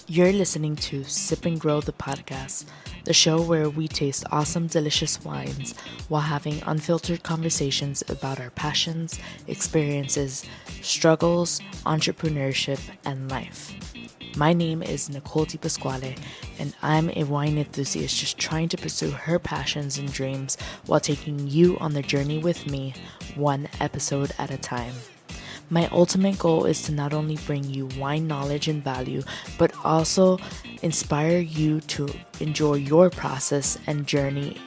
You're listening to Sip and Grow the podcast, the show where we taste awesome, delicious wines while having unfiltered conversations about our passions, experiences, struggles, entrepreneurship, and life. My name is Nicole Di Pasquale, and I'm a wine enthusiast just trying to pursue her passions and dreams while taking you on the journey with me, one episode at a time. My ultimate goal is to not only bring you wine knowledge and value, but also inspire you to enjoy your process and journey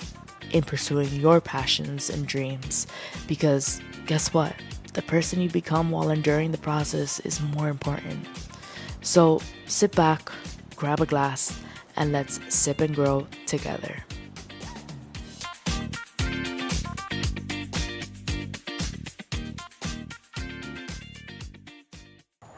in pursuing your passions and dreams. Because guess what? The person you become while enduring the process is more important. So sit back, grab a glass, and let's sip and grow together.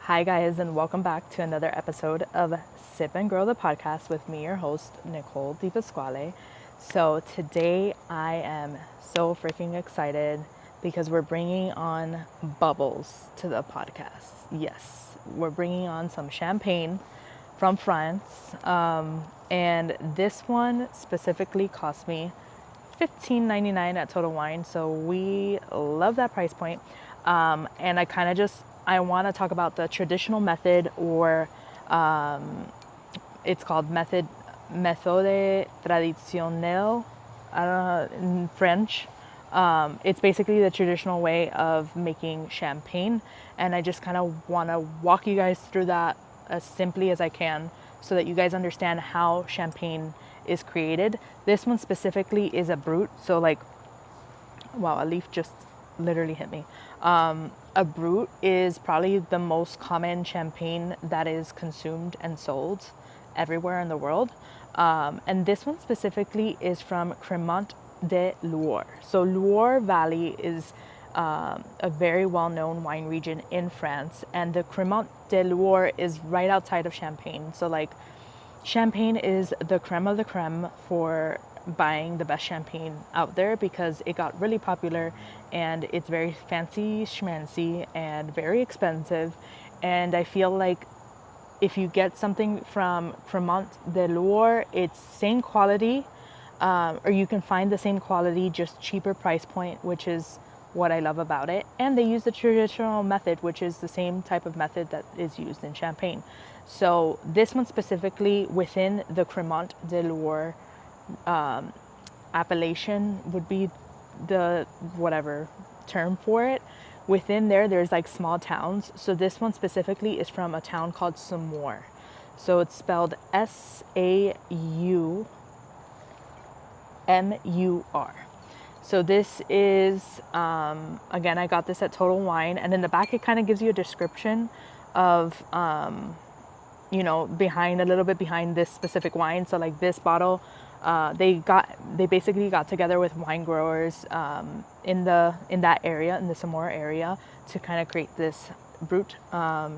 Hi guys, and welcome back to another episode of Sip and Grow the podcast with me, your host, Nicole Di Pasquale. So today I am so freaking excited because we're bringing on bubbles to the podcast. Yes, we're bringing on some champagne from France, and this one specifically cost me $15.99 at Total Wine, so we love that price point. And I want to talk about the traditional method, or it's called méthode traditionnelle. I don't know in French. It's basically the traditional way of making champagne, and I just kind of want to walk you guys through that as simply as I can, so that you guys understand how champagne is created. This one specifically is a Brut, so like, wow, a leaf just literally hit me. A Brut is probably the most common champagne that is consumed and sold everywhere in the world. And this one specifically is from Crémant de Loire. So Loire Valley is a very well-known wine region in France, and the Crémant de Loire is right outside of Champagne. So like, Champagne is the creme of the creme for buying the best champagne out there, because it got really popular and it's very fancy schmancy and very expensive. And I feel like if you get something from Crémant de Loire, it's same quality, or you can find the same quality, just cheaper price point, which is what I love about it. And they use the traditional method, which is the same type of method that is used in champagne. So this one specifically within the Crémant de Loire appellation would be the whatever term for it. Within there's like small towns. So this one specifically is from a town called Saumur. So it's spelled Saumur. So this is, again, I got this at Total Wine, and in the back it kind of gives you a description of, behind, a little bit behind this specific wine. So like this bottle, they basically got together with wine growers in that area, in the Saumur area, to kind of create this Brut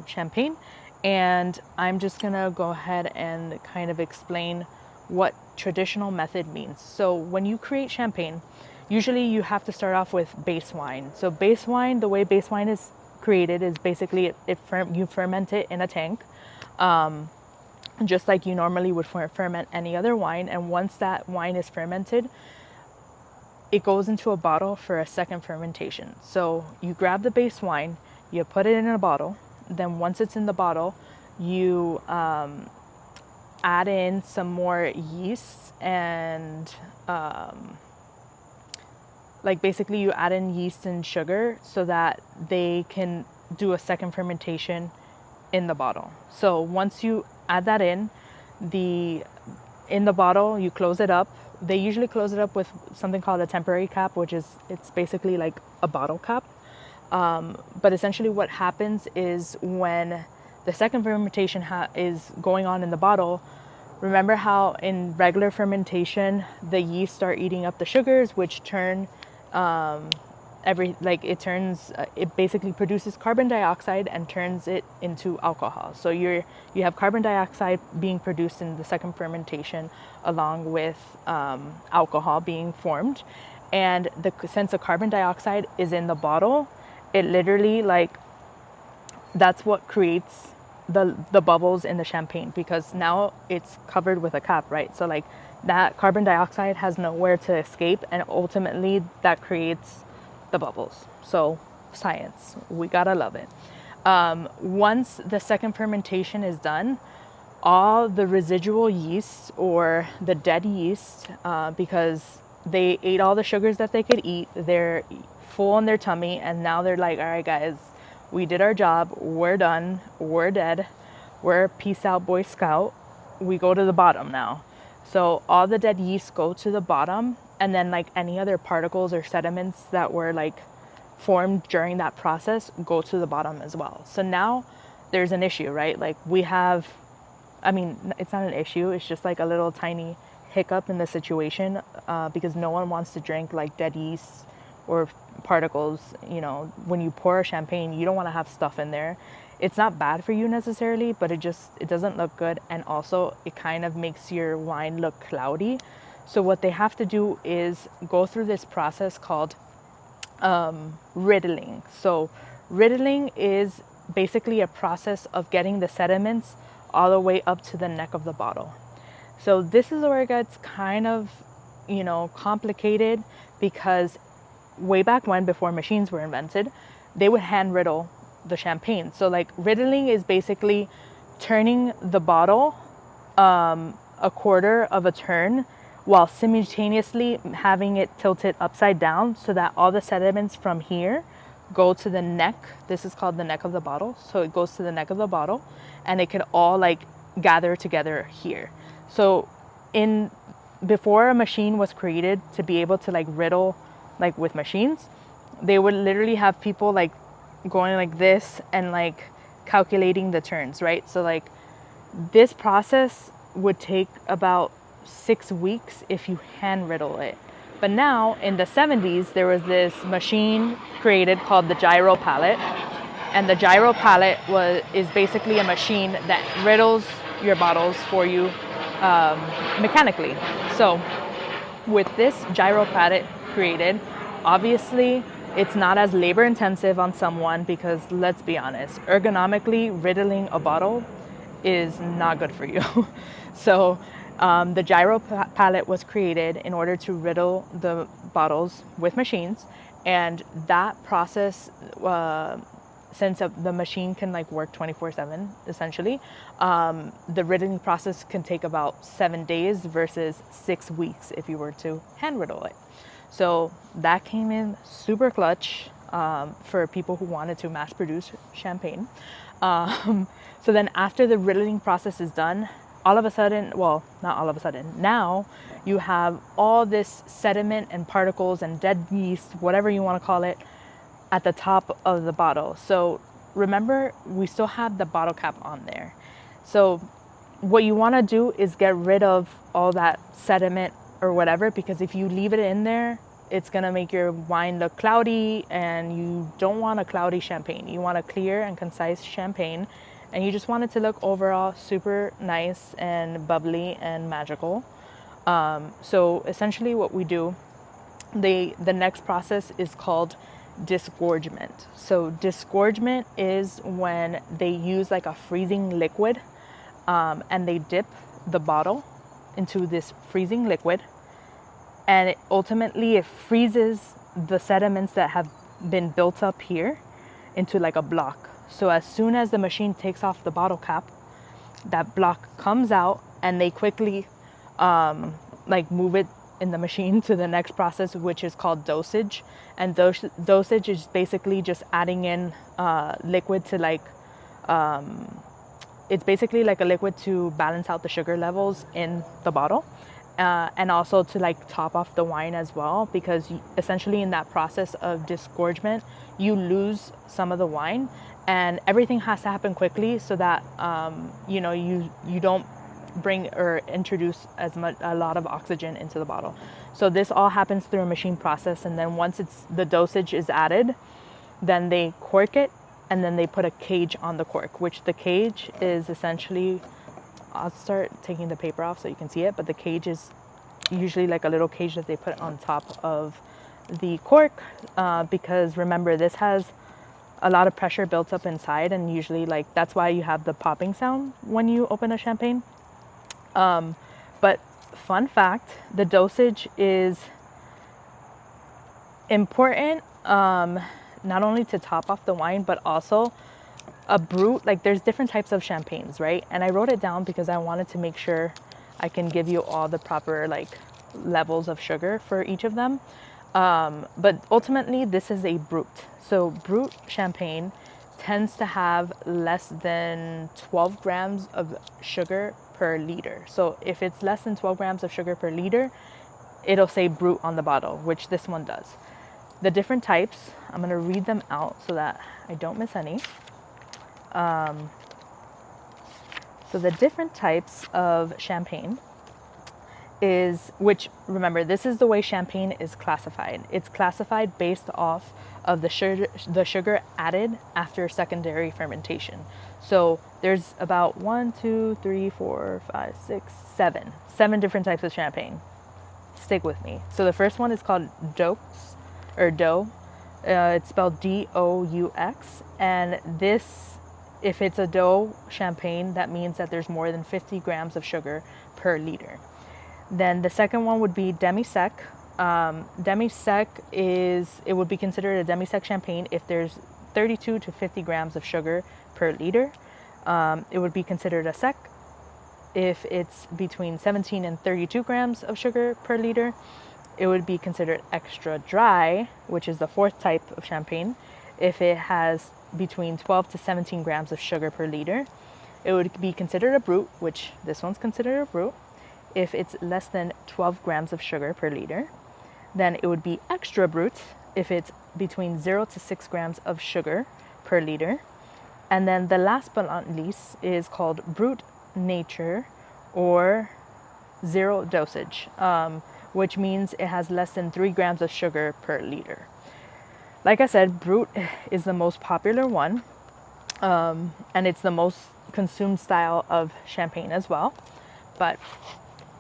champagne. And I'm just gonna go ahead and kind of explain what traditional method means. So when you create champagne, usually you have to start off with base wine. So base wine, the way base wine is created is basically you ferment it in a tank, just like you normally would ferment any other wine. And once that wine is fermented, it goes into a bottle for a second fermentation. So you grab the base wine, you put it in a bottle. Then once it's in the bottle, you add in some more yeasts, and basically you add in yeast and sugar so that they can do a second fermentation in the bottle. So once you add that in the bottle, you close it up. They usually close it up with something called a temporary cap, it's basically like a bottle cap. But essentially what happens is when the second fermentation is going on in the bottle, remember how in regular fermentation, the yeast start eating up the sugars, which turn it basically produces carbon dioxide and turns it into alcohol. So you have carbon dioxide being produced in the second fermentation, along with alcohol being formed. And since the carbon dioxide is in the bottle, it literally that's what creates the bubbles in the champagne, because now it's covered with a cap, right? So like that carbon dioxide has nowhere to escape, and ultimately that creates the bubbles. So science, we gotta love it. Once the second fermentation is done, all the residual yeast or the dead yeast, because they ate all the sugars that they could eat, they're full in their tummy, and now they're like, all right guys, we did our job, we're done, we're dead, we're peace out Boy Scout, we go to the bottom now. So all the dead yeast go to the bottom, and then like any other particles or sediments that were like formed during that process go to the bottom as well. So now there's an issue, right? Like we have, I mean, it's not an issue, it's just like a little tiny hiccup in the situation, because no one wants to drink like dead yeast or particles. You know, when you pour a champagne, you don't want to have stuff in there. It's not bad for you necessarily, but it doesn't look good, and also it kind of makes your wine look cloudy. So what they have to do is go through this process called riddling. So riddling is basically a process of getting the sediments all the way up to the neck of the bottle. So this is where it gets kind of, you know, complicated, because way back when, before machines were invented, they would hand riddle the champagne. So like riddling is basically turning the bottle a quarter of a turn while simultaneously having it tilted upside down, so that all the sediments from here go to the neck. This is called the neck of the bottle. So it goes to the neck of the bottle, and it could all like gather together here. So before a machine was created to be able to like riddle like with machines, they would literally have people like going like this and like calculating the turns, right? So like this process would take about 6 weeks if you hand riddle it. But now in the 70s, there was this machine created called the Gyropalette, and the Gyropalette is basically a machine that riddles your bottles for you mechanically. So with this Gyropalette created, obviously it's not as labor intensive on someone, because let's be honest, ergonomically riddling a bottle is not good for you. So the Gyropalette was created in order to riddle the bottles with machines, and that process, since the machine can like work 24/7 essentially, the riddling process can take about 7 days versus 6 weeks if you were to hand riddle it. So that came in super clutch for people who wanted to mass produce champagne. So then after the riddling process is done, all of a sudden, well, not all of a sudden, now you have all this sediment and particles and dead yeast, whatever you want to call it, at the top of the bottle. So remember, we still have the bottle cap on there. So what you want to do is get rid of all that sediment or whatever, because if you leave it in there, it's going to make your wine look cloudy, and you don't want a cloudy champagne. You want a clear and concise champagne, and you just want it to look overall super nice and bubbly and magical. So essentially what we do, the next process is called disgorgement. So disgorgement is when they use like a freezing liquid, and they dip the bottle into this freezing liquid, and ultimately it freezes the sediments that have been built up here into like a block. So as soon as the machine takes off the bottle cap, that block comes out, and they quickly like move it in the machine to the next process, which is called dosage. And dosage is basically just adding in liquid to like it's basically like a liquid to balance out the sugar levels in the bottle, and also to like top off the wine as well, because essentially in that process of disgorgement you lose some of the wine, and everything has to happen quickly so that you know, you don't bring or introduce a lot of oxygen into the bottle. So this all happens through a machine process, and then once the dosage is added, then they cork it, and then they put a cage on the cork, which the cage is essentially, I'll start taking the paper off so you can see it, but the cage is usually like a little cage that they put on top of the cork, because remember, this has a lot of pressure built up inside, and usually like that's why you have the popping sound when you open a champagne. But fun fact, the dosage is important, not only to top off the wine, but also a Brut. Like there's different types of champagnes, right? And I wrote it down because I wanted to make sure I can give you all the proper like levels of sugar for each of them. But ultimately this is a Brut. So Brut champagne tends to have less than 12 grams of sugar per liter. So if it's less than 12 grams of sugar per liter, it'll say Brut on the bottle, which this one does. The different types, I'm gonna read them out so that I don't miss any. So the different types of champagne is, which remember, this is the way champagne is classified. It's classified based off of the sugar added after secondary fermentation. So there's about 7 different types of champagne. Stick with me. So the first one is called Deux or Doux. It's spelled D-O-U-X, and this, if it's a Doux champagne, that means that there's more than 50 grams of sugar per liter. Then the second one would be demi-sec. Demi-sec it would be considered a demi-sec champagne if there's 32 to 50 grams of sugar per liter. It would be considered a sec if it's between 17 and 32 grams of sugar per liter. It would be considered extra dry, which is the fourth type of champagne, if it has between 12 to 17 grams of sugar per liter. It would be considered a Brut, which this one's considered a Brut, if it's less than 12 grams of sugar per liter. Then it would be extra Brut if it's between 0 to 6 grams of sugar per liter. And then the last but not least is called Brut Nature or zero dosage, which means it has less than 3 grams of sugar per liter. Like I said, Brut is the most popular one, and it's the most consumed style of champagne as well. But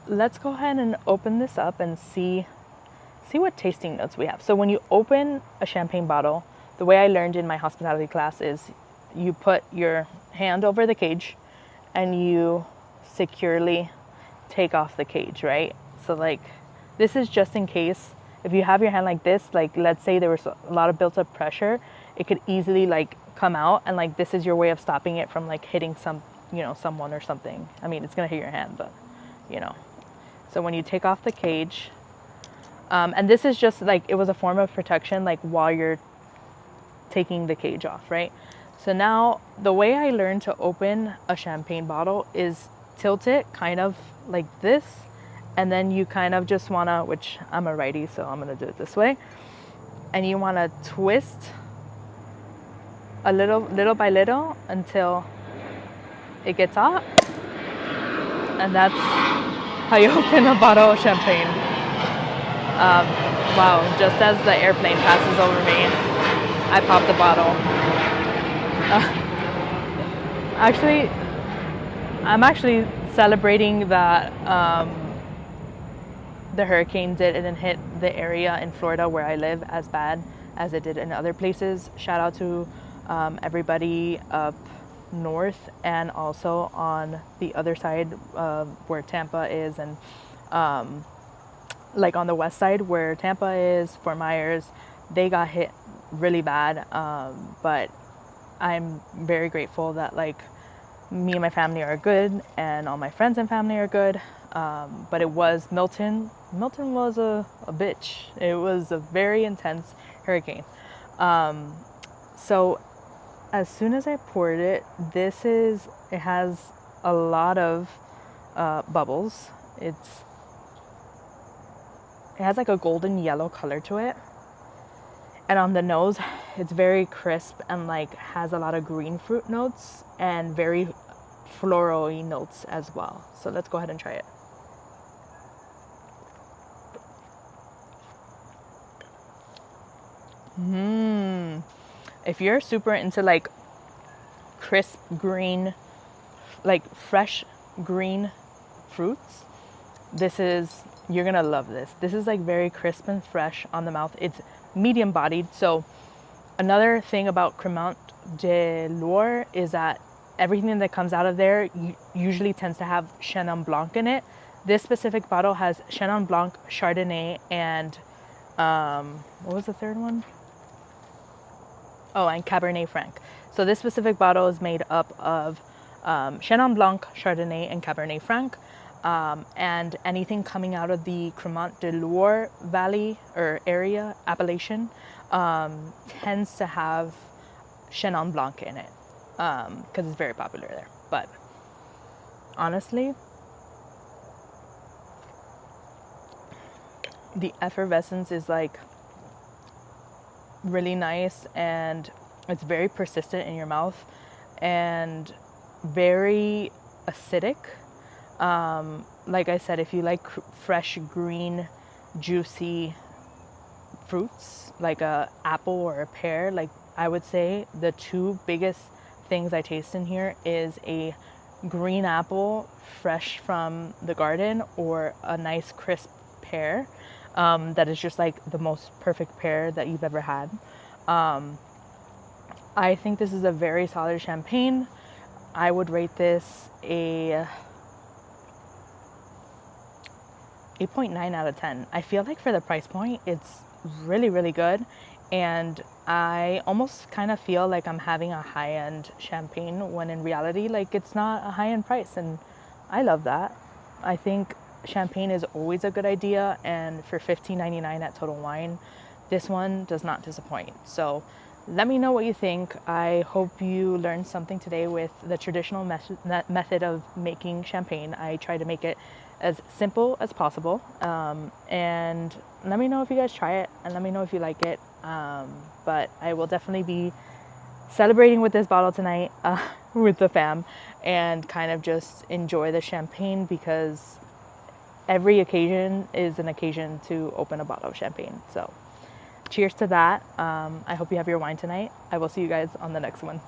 let's go ahead and open this up and see what tasting notes we have. So when you open a champagne bottle, the way I learned in my hospitality class is you put your hand over the cage and you securely take off the cage, right? So like, this is just in case if you have your hand like this, like let's say there was a lot of built up pressure, it could easily like come out, and like this is your way of stopping it from like hitting someone or something. I mean, it's gonna hit your hand, but so when you take off the cage, and this is just like, it was a form of protection like while you're taking the cage off, right? So now the way I learned to open a champagne bottle is tilt it kind of like this, and then you kind of just wanna, which I'm a righty, so I'm gonna do it this way, and you wanna twist a little by little until it gets hot, and that's how you open a bottle of champagne. Wow, just as the airplane passes over me, I popped the bottle. I'm actually celebrating that the hurricane didn't hit the area in Florida where I live as bad as it did in other places. Shout out to everybody up north and also on the other side where Tampa is, and like on the west side where Tampa is, Fort Myers, they got hit really bad, but I'm very grateful that like me and my family are good and all my friends and family are good. But it was Milton was a bitch. It was a very intense hurricane. So as soon as I poured it, it has a lot of bubbles. It has like a golden yellow color to it. And on the nose, it's very crisp and like has a lot of green fruit notes and very floral-y notes as well. So let's go ahead and try it. If you're super into like crisp green, like fresh green fruits, you're gonna love this. This is like very crisp and fresh on the mouth. It's medium bodied, so Another thing about Crémant de Loire is that everything that comes out of there usually tends to have Chenin Blanc in it. This specific bottle has Chenin Blanc, Chardonnay, and what was the third one? Oh, and Cabernet Franc. So this specific bottle is made up of Chenin Blanc, Chardonnay, and Cabernet Franc. And anything coming out of the Crémant de Loire Valley or area, appellation, tends to have Chenin Blanc in it because it's very popular there. But honestly, the effervescence is like really nice, and it's very persistent in your mouth and very acidic. Like I said, if you like fresh, green, juicy fruits, like a apple or a pear, like I would say the two biggest things I taste in here is a green apple fresh from the garden or a nice crisp pear that is just like the most perfect pear that you've ever had. I think this is a very solid champagne. I would rate this a 8.9 out of 10. I feel like for the price point, it's really, really good. And I almost kind of feel like I'm having a high-end champagne when in reality, like it's not a high-end price. And I love that. I think champagne is always a good idea. And for $15.99 at Total Wine, this one does not disappoint. So let me know what you think. I hope you learned something today with the traditional method of making champagne. I try to make it as simple as possible. And let me know if you guys try it and let me know if you like it. But I will definitely be celebrating with this bottle tonight with the fam and kind of just enjoy the champagne because every occasion is an occasion to open a bottle of champagne. So cheers to that. I hope you have your wine tonight. I will see you guys on the next one.